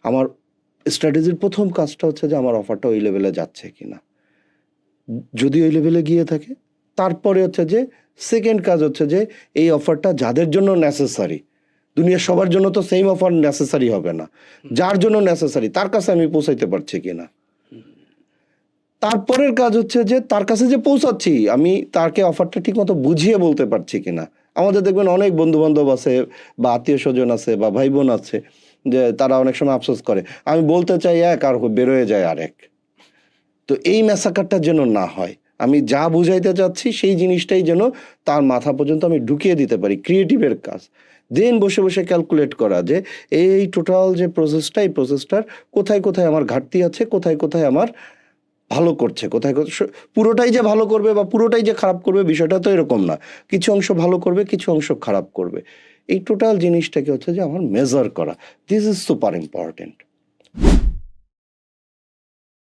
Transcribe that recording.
আমার স্ট্র্যাটেজির প্রথম কাজটা হচ্ছে যে আমার অফারটা ওই লেভেলে যাচ্ছে কিনা, যদি ওই লেভেলে গিয়ে থাকে তারপরে হচ্ছে যে সেকেন্ড কাজ হচ্ছে যে এই অফারটা যাদের জন্য নেসেসারি, দুনিয়ার সবার জন্য তো সেম অফার নেসেসারি হবে না, যার জন্য নেসেসারি তার কাছে আমি পৌঁছাইতে পারছি কিনা। তারপরের কাজ হচ্ছে যে তার কাছে যে পৌঁছাচ্ছি আমি তাকে অফারটা ঠিক মতো বুঝিয়ে বলতে পারছি কিনা। আমাদের দেখবেন অনেক বন্ধু বান্ধব আছে বা আত্মীয় স্বজন আছে বা ভাই বোন আছে যে তারা অনেক সময় আফসোস করে, আমি বলতে চাই এক আর বেরোয় যায় আরেক। তো এই ম্যাসাকারটা যেন না হয়, আমি যা বুঝাইতে চাচ্ছি সেই জিনিসটাই যেন তার মাথা পর্যন্ত আমি ঢুকিয়ে দিতে পারি। ক্রিয়েটিভের কাজ দেন বসে বসে ক্যালকুলেট করা যে এই টোটাল যে প্রসেসটা, এই প্রসেসটার কোথায় কোথায় আমার ঘাটতি আছে, কোথায় কোথায় আমার ভালো করছে, কোথায় কোথায় পুরোটাই যে ভালো করবে বা পুরোটাই যে খারাপ করবে বিষয়টা তো এরকম না, কিছু অংশ ভালো করবে কিছু অংশ খারাপ করবে। এই টোটাল জিনিসটাকে হচ্ছে যে আমার মেজার করা, দিস ইজ সুপার ইম্পর্টেন্ট।